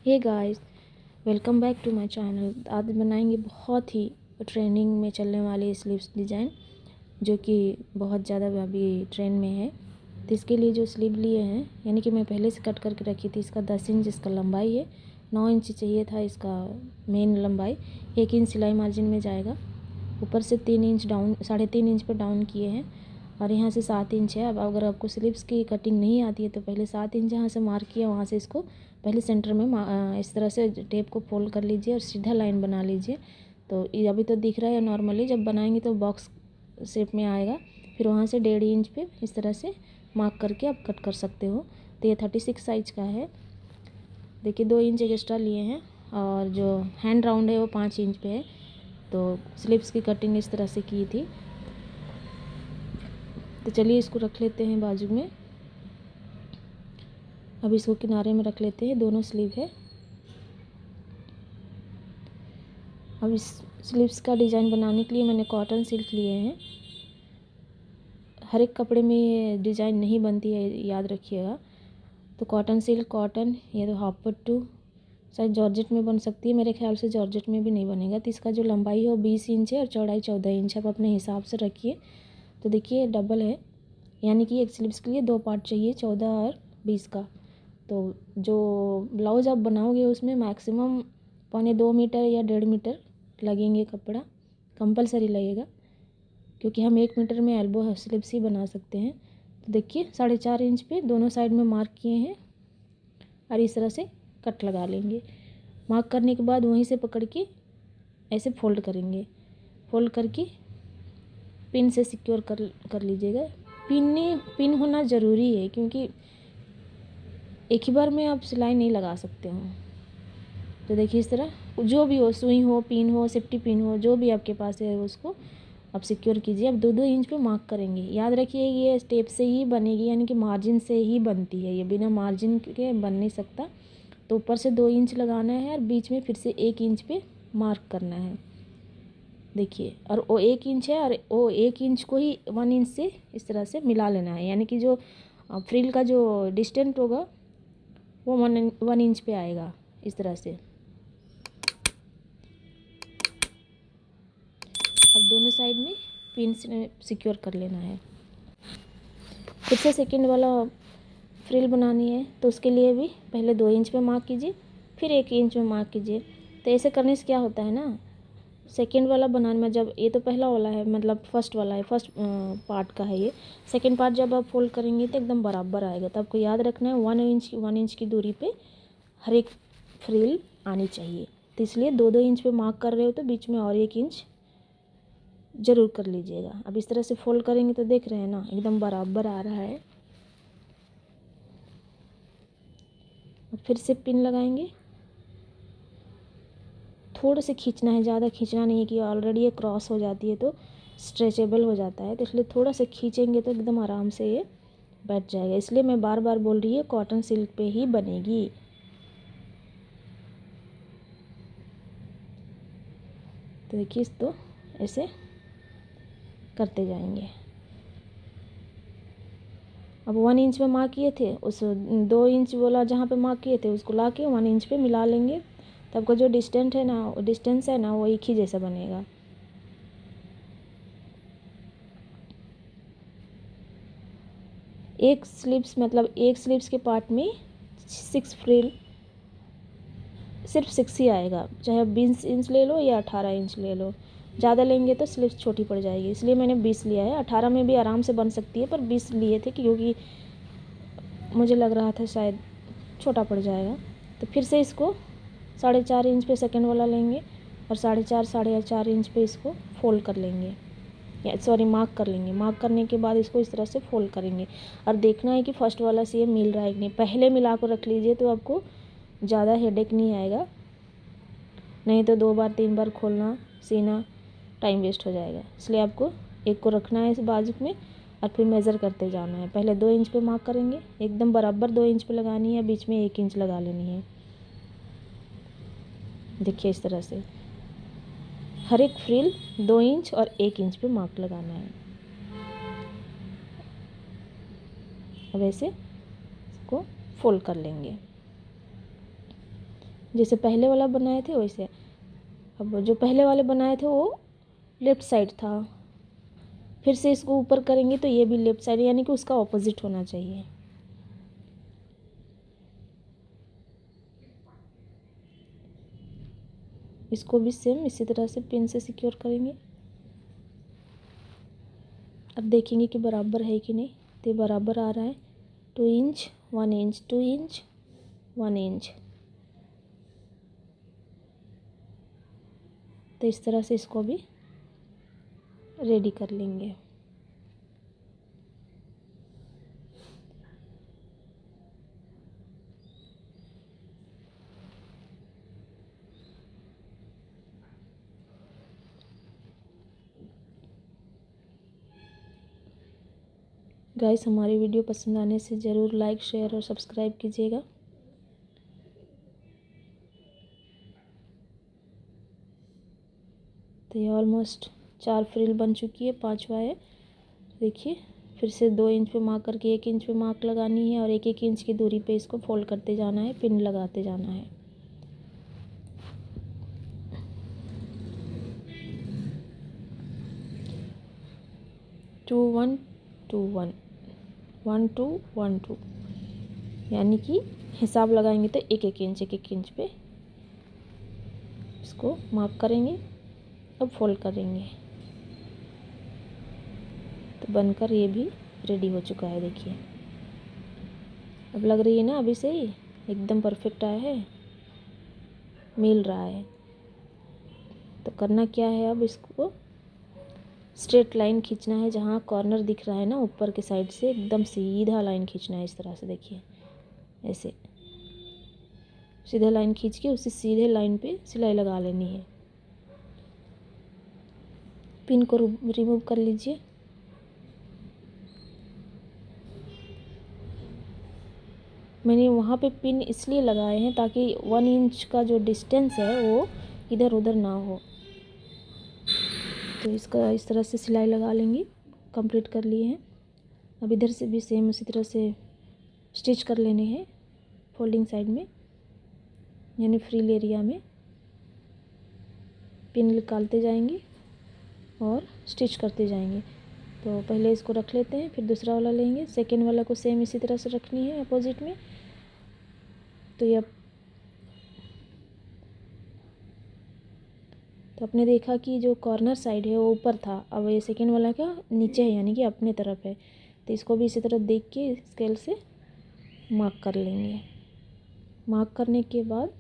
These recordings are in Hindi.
Hey guys, welcome back to my channel. आज बनाएंगे बहुत ही ट्रेंडिंग में चलने वाली स्लीव्स डिज़ाइन, जो कि बहुत ज़्यादा अभी ट्रेंड में है। तो इसके लिए जो स्लीव लिए हैं, यानी कि मैं पहले से कट करके रखी थी। इसका 10 इंच इसका लंबाई है, 9 इंच चाहिए था इसका मेन लंबाई। 1 इंच सिलाई मार्जिन में जाएगा। ऊपर से 3 इंच डाउन, 3.5 इंच पर डाउन किए हैं और यहाँ से 7 इंच है। अब अगर आपको स्लीव्स की कटिंग नहीं आती है तो पहले 7 इंच जहाँ से मार्क किया वहाँ से इसको पहले सेंटर में इस तरह से टेप को फोल्ड कर लीजिए और सीधा लाइन बना लीजिए। तो ये अभी तो दिख रहा है नॉर्मली, जब बनाएंगे तो बॉक्स शेप में आएगा। फिर वहाँ से 1.5 इंच पे इस तरह से मार्क करके आप कट कर सकते हो। तो ये 36 साइज का है। देखिए 2 इंच एक्स्ट्रा लिए हैं और जो हैंड राउंड है वो 5 इंच पे है। तो स्लीव्स की कटिंग इस तरह से की थी। तो चलिए इसको रख लेते हैं बाजू में। अब इसको किनारे में रख लेते हैं, दोनों स्लीव है। अब इस स्लीव्स का डिज़ाइन बनाने के लिए मैंने कॉटन सिल्क लिए हैं। हर एक कपड़े में ये डिज़ाइन नहीं बनती है, याद रखिएगा। तो कॉटन सिल्क, कॉटन, ये तो हाफ पट्टू, शायद जॉर्जेट में बन सकती है। मेरे ख्याल से जॉर्जेट में भी नहीं बनेगा। तो इसका जो लंबाई है वो 20 इंच है और चौड़ाई 14 इंच है। आप अपने हिसाब से रखिए। तो देखिए डबल है, यानी कि एक स्लीव्स के लिए 2 पार्ट चाहिए, 14 और 20 का। तो जो ब्लाउज़ आप बनाओगे उसमें मैक्सिमम 1.25 मीटर या 1.5 मीटर लगेंगे, कपड़ा कंपलसरी लगेगा, क्योंकि हम 1 मीटर में एल्बो स्लीव्स ही बना सकते हैं। तो देखिए 4.5 इंच पे दोनों साइड में मार्क किए हैं और इस तरह से कट लगा लेंगे। मार्क करने के बाद वहीं से पकड़ के ऐसे फोल्ड करेंगे। फोल्ड करके पिन से सिक्योर कर लीजिएगा। पिन होना ज़रूरी है, क्योंकि एक ही बार में आप सिलाई नहीं लगा सकते हो। तो देखिए इस तरह जो भी हो, सुई हो, पिन हो, सेफ्टी पिन हो, जो भी आपके पास है उसको आप सिक्योर कीजिए। अब 2-2 इंच पे मार्क करेंगे। याद रखिए ये स्टेप से ही बनेगी, यानी कि मार्जिन से ही बनती है, ये बिना मार्जिन के बन नहीं सकता। तो ऊपर से 2 इंच लगाना है और बीच में फिर से 1 इंच पे मार्क करना है। देखिए, और वो 1 इंच है और वो 1 इंच को ही 1 इंच से इस तरह से मिला लेना है, यानी कि जो फ्रिल का जो डिस्टेंस होगा वो 1 इंच पे आएगा इस तरह से। अब दोनों साइड में पिन से सिक्योर कर लेना है। फिर से सेकंड वाला फ्रिल बनानी है, तो उसके लिए भी पहले 2 इंच पे मार्क कीजिए, फिर 1 इंच में मार्क कीजिए। तो ऐसे करने से क्या होता है ना, सेकंड वाला बनाने में, जब ये तो पहला वाला है, मतलब फर्स्ट वाला है, फर्स्ट पार्ट का है ये। सेकंड पार्ट जब आप फोल्ड करेंगे तो एकदम बराबर आएगा। तो आपको याद रखना है 1 इंच की दूरी पे हर एक फ्रिल आनी चाहिए। तो इसलिए 2-2 इंच पे मार्क कर रहे हो तो बीच में और 1 इंच ज़रूर कर लीजिएगा। अब इस तरह से फोल्ड करेंगे तो देख रहे हैं ना, एकदम बराबर आ रहा है। अब फिर से पिन लगाएंगे। थोड़ा से खींचना है, ज़्यादा खींचना नहीं है कि ऑलरेडी ये क्रॉस हो जाती है तो स्ट्रेचेबल हो जाता है। तो इसलिए थोड़ा से खींचेंगे तो एकदम आराम से ये बैठ जाएगा। इसलिए मैं बार बार बोल रही है कॉटन सिल्क पे ही बनेगी। तो देखिए इसको ऐसे करते जाएंगे। अब 1 इंच पे मार्क किए थे, उस 2 इंच वाला जहाँ पे मार्क किए थे उसको ला के 1 इंच पे मिला लेंगे। तब का जो डिस्टेंस है ना वो एक ही जैसा बनेगा। एक स्लीव्स के पार्ट में 6 फ्रिल, सिर्फ 6 ही आएगा। चाहे आप 20 इंच ले लो या 18 इंच ले लो। ज़्यादा लेंगे तो स्लीव्स छोटी पड़ जाएगी, इसलिए मैंने 20 लिया है। 18 में भी आराम से बन सकती है, पर 20 लिए थे क्योंकि मुझे लग रहा था शायद छोटा पड़ जाएगा। तो फिर से इसको 4.5 इंच पे सेकंड वाला लेंगे और 4.5 इंच पे इसको फोल्ड कर लेंगे, या सॉरी मार्क कर लेंगे। मार्क करने के बाद इसको इस तरह से फोल्ड करेंगे और देखना है कि फर्स्ट वाला से ये मिल रहा है कि नहीं। पहले मिला कर रख लीजिए तो आपको ज़्यादा हेडेक नहीं आएगा, नहीं तो 2 बार 3 बार खोलना सीना टाइम वेस्ट हो जाएगा। इसलिए आपको एक को रखना है इस बाजू में और फिर मेज़र करते जाना है। पहले 2 इंच पे मार्क करेंगे, एकदम बराबर 2 इंच पे लगानी है, बीच में 1 इंच लगा लेनी है। देखिए इस तरह से हर एक फ्रिल 2 इंच और 1 इंच पे मार्क लगाना है। अब ऐसे इसको फोल्ड कर लेंगे। जैसे पहले वाला बनाए थे वैसे। अब जो पहले वाले बनाए थे वो लेफ़्ट साइड था, फिर से इसको ऊपर करेंगे तो ये भी लेफ़्ट साइड, यानी कि उसका ऑपोजिट होना चाहिए। इसको भी सेम इसी तरह से पिन से सिक्योर करेंगे। अब देखेंगे कि बराबर है कि नहीं, तो बराबर आ रहा है। 2 इंच 1 इंच 2 इंच 1 इंच, तो इस तरह से इसको भी रेडी कर लेंगे। गाइस, हमारी वीडियो पसंद आने से ज़रूर लाइक शेयर और सब्सक्राइब कीजिएगा। तो ये ऑलमोस्ट 4 फ्रिल बन चुकी है, 5वां है। देखिए, फिर से 2 इंच पे मार्क करके 1 इंच पे मार्क लगानी है और 1-1 इंच की दूरी पे इसको फोल्ड करते जाना है, पिन लगाते जाना है। टू 1 2 1 1 2 1 2, यानी कि हिसाब लगाएंगे तो 1-1 इंच 1-1 इंच पे इसको मार्क करेंगे। अब फोल्ड करेंगे तो बनकर ये भी रेडी हो चुका है। देखिए, अब लग रही है ना अभी से ही एकदम परफेक्ट आया है, मिल रहा है। तो करना क्या है, अब इसको स्ट्रेट लाइन खींचना है। जहाँ कॉर्नर दिख रहा है ना ऊपर के साइड से एकदम सीधा लाइन खींचना है, इस तरह से। देखिए, ऐसे सीधा लाइन खींच के उसी सीधे लाइन पे सिलाई लगा लेनी है। पिन को रिमूव कर लीजिए। मैंने वहाँ पे पिन इसलिए लगाए हैं ताकि 1 इंच का जो डिस्टेंस है वो इधर उधर ना हो। तो इसका इस तरह से सिलाई लगा लेंगे। कंप्लीट कर लिए हैं। अब इधर से भी सेम उसी तरह से स्टिच कर लेने हैं फोल्डिंग साइड में, यानी फ्रिल एरिया में। पिन निकालते जाएंगे और स्टिच करते जाएंगे। तो पहले इसको रख लेते हैं, फिर दूसरा वाला लेंगे। सेकेंड वाला को सेम इसी तरह से रखनी है अपोजिट में। तो ये तो आपने देखा कि जो कॉर्नर साइड है वो ऊपर था, अब ये सेकेंड वाला का नीचे है, यानी कि अपने तरफ है। तो इसको भी इसी तरह देख के स्केल से मार्क कर लेंगे। मार्क करने के बाद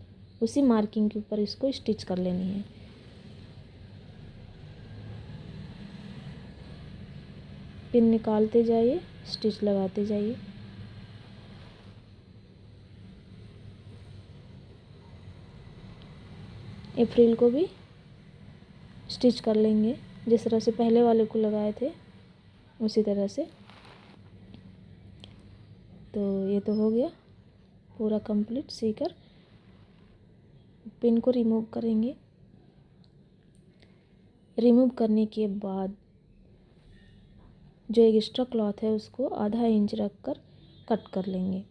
उसी मार्किंग के ऊपर इसको स्टिच कर लेनी है। पिन निकालते जाइए, स्टिच लगाते जाइए। ये फ्रिल को भी स्टिच कर लेंगे जिस तरह से पहले वाले को लगाए थे, उसी तरह से। तो ये तो हो गया पूरा कंप्लीट सीकर। पिन को रिमूव करेंगे। रिमूव करने के बाद जो एक्स्ट्रा क्लॉथ है उसको आधा इंच रख कर कट कर लेंगे।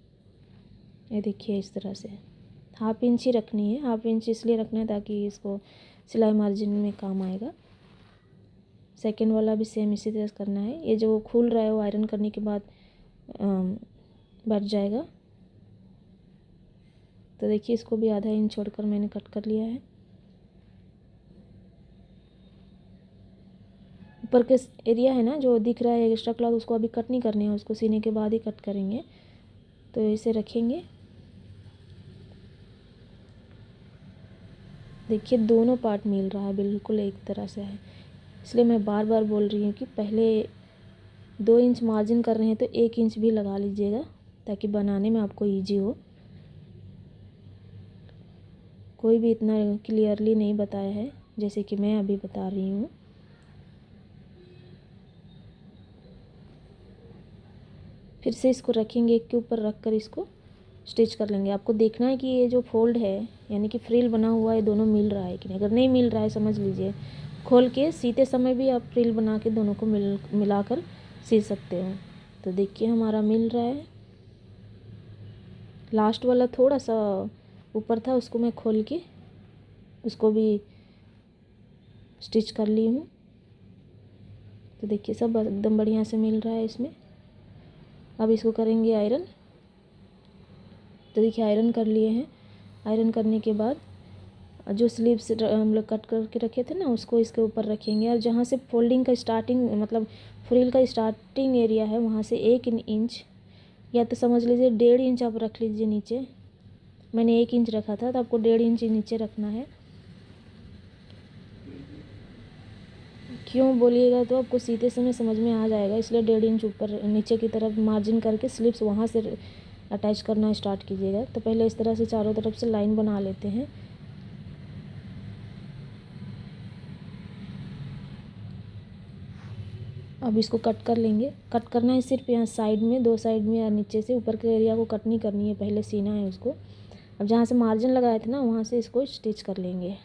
ये देखिए, इस तरह से 1/2 इंच ही रखनी है। 1/2 इंच इसलिए रखना है ताकि इसको सिलाई मार्जिन में काम आएगा। सेकेंड वाला भी सेम इसी तरह से करना है। ये जो खुल रहा है वो आयरन करने के बाद बैठ जाएगा। तो देखिए, इसको भी आधा इंच छोड़कर मैंने कट कर लिया है। ऊपर के एरिया है ना जो दिख रहा है एक्स्ट्रा क्लॉथ, उसको अभी कट नहीं करने हैं, उसको सीने के बाद ही कट करेंगे। तो इसे रखेंगे। देखिए, दोनों पार्ट मिल रहा है, बिल्कुल एक तरह से है। इसलिए मैं बार बार बोल रही हूँ कि पहले 2 इंच मार्जिन कर रहे हैं तो 1 इंच भी लगा लीजिएगा ताकि बनाने में आपको ईजी हो। कोई भी इतना क्लियरली नहीं बताया है जैसे कि मैं अभी बता रही हूँ। फिर से इसको रखेंगे, एक के ऊपर रख कर इसको स्टिच कर लेंगे। आपको देखना है कि ये जो फोल्ड है यानी कि फ्रिल बना हुआ है दोनों मिल रहा है कि नहीं। अगर नहीं मिल रहा है समझ लीजिए, खोल के सीते समय भी आप फ्रिल बना के दोनों को मिलाकर सी सकते हो। तो देखिए, हमारा मिल रहा है। लास्ट वाला थोड़ा सा ऊपर था उसको मैं खोल के उसको भी स्टिच कर ली हूँ। तो देखिए सब एकदम बढ़िया से मिल रहा है इसमें। अब इसको करेंगे आयरन। तो देखिए आयरन कर लिए हैं। आयरन करने के बाद जो स्लीव्स हम लोग कट करके रखे थे ना उसको इसके ऊपर रखेंगे, और जहाँ से फोल्डिंग का स्टार्टिंग मतलब फ्रिल का स्टार्टिंग एरिया है वहाँ से 1 इंच या तो समझ लीजिए 1.5 इंच आप रख लीजिए नीचे। मैंने 1 इंच रखा था तो आपको 1.5 इंच नीचे रखना है। क्यों बोलिएगा तो आपको सीते समय समझ में आ जाएगा, इसलिए 1.5 इंच ऊपर नीचे की तरफ मार्जिन करके स्लिप्स वहाँ से अटैच करना स्टार्ट कीजिएगा। तो पहले इस तरह से चारों तरफ से लाइन बना लेते हैं। अब इसको कट कर लेंगे। कट करना है सिर्फ यहाँ साइड में, 2 साइड में, या नीचे से ऊपर के एरिया को कट नहीं करनी है, पहले सीना है उसको। अब जहाँ से मार्जिन लगाए थे ना वहाँ से इसको स्टिच कर लेंगे।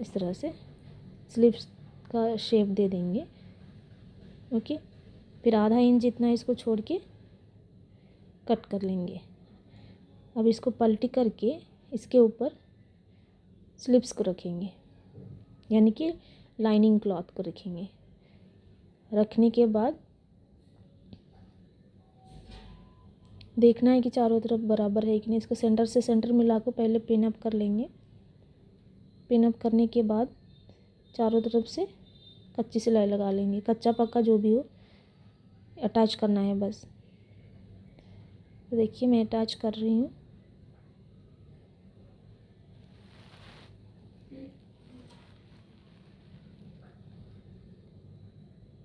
इस तरह से स्लीव्स का शेप दे देंगे। ओके, फिर आधा इंच जितना इसको छोड़ के कट कर लेंगे। अब इसको पलटी करके इसके ऊपर स्लीव्स को रखेंगे, यानी कि लाइनिंग क्लॉथ को रखेंगे। रखने के बाद देखना है कि चारों तरफ बराबर है कि नहीं। इसको सेंटर से सेंटर मिला कर पहले पिन अप कर लेंगे। पिन अप करने के बाद चारों तरफ से कच्ची सिलाई लगा लेंगे, कच्चा पक्का जो भी हो, अटैच करना है बस। तो देखिए मैं अटैच कर रही हूँ।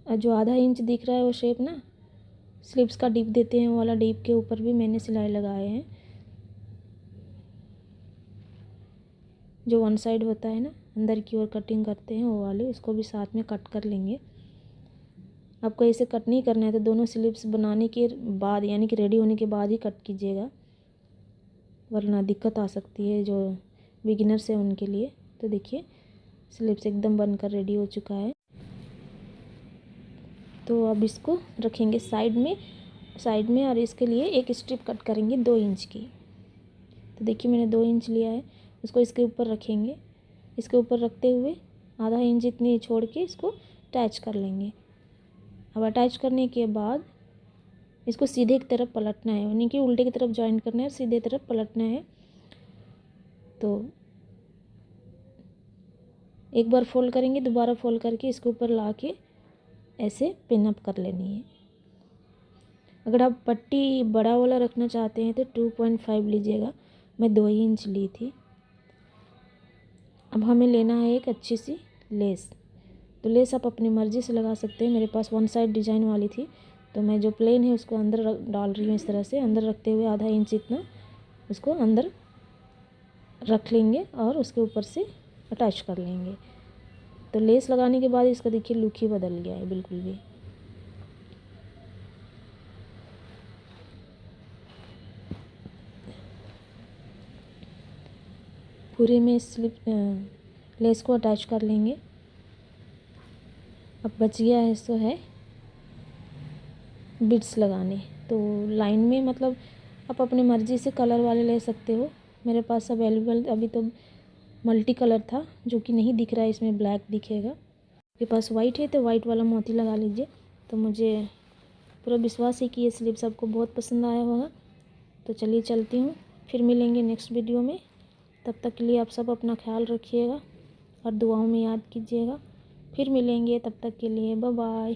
और जो आधा इंच दिख रहा है वो शेप ना स्लीव्स का डिप देते हैं, वो वाला डिप के ऊपर भी मैंने सिलाई लगाए हैं। जो वन साइड होता है ना अंदर की ओर कटिंग करते हैं वो वाले, उसको भी साथ में कट कर लेंगे। आपको ऐसे कट नहीं करना है तो दोनों स्लीव्स बनाने के बाद यानी कि रेडी होने के बाद ही कट कीजिएगा, वरना दिक्कत आ सकती है जो बिगिनर्स है उनके लिए। तो देखिए स्लीव्स एकदम बनकर रेडी हो चुका है। तो अब इसको रखेंगे साइड में और इसके लिए एक स्ट्रिप कट करेंगे 2 इंच की। तो देखिए मैंने 2 इंच लिया है, उसको इसके ऊपर रखेंगे। इसके ऊपर रखते हुए आधा इंच इतनी छोड़ के इसको अटैच कर लेंगे। अब अटैच करने के बाद इसको सीधे की तरफ पलटना है, यानी कि उल्टे की तरफ जॉइन करना है, सीधे तरफ पलटना है। तो एक बार फोल्ड करेंगे, दोबारा फोल्ड करके इसके ऊपर ला के ऐसे पिन अप कर लेनी है। अगर आप पट्टी बड़ा वाला रखना चाहते हैं तो 2.5 लीजिएगा, मैं 2 ही इंच ली थी। अब हमें लेना है एक अच्छी सी लेस। तो लेस आप अपनी मर्ज़ी से लगा सकते हैं। मेरे पास 1 साइड डिजाइन वाली थी तो मैं जो प्लेन है उसको अंदर डाल रही हूँ। इस तरह से अंदर रखते हुए आधा इंच इतना उसको अंदर रख लेंगे और उसके ऊपर से अटैच कर लेंगे। तो लेस लगाने के बाद इसका देखिए लुक ही बदल गया है बिल्कुल भी। पूरे में लेस को अटैच कर लेंगे। अब बच गया है सो है बिट्स लगाने। तो लाइन में मतलब आप अपनी मर्ज़ी से कलर वाले ले सकते हो। मेरे पास अवेलेबल अभी तो मल्टी कलर था जो कि नहीं दिख रहा है, इसमें ब्लैक दिखेगा। आपके पास वाइट है तो वाइट वाला मोती लगा लीजिए। तो मुझे पूरा विश्वास है कि ये स्लीव्स आपको बहुत पसंद आया होगा। तो चलिए चलती हूँ, फिर मिलेंगे नेक्स्ट वीडियो में। तब तक के लिए आप सब अपना ख्याल रखिएगा और दुआओं में याद कीजिएगा। फिर मिलेंगे, तब तक के लिए बाय बाय।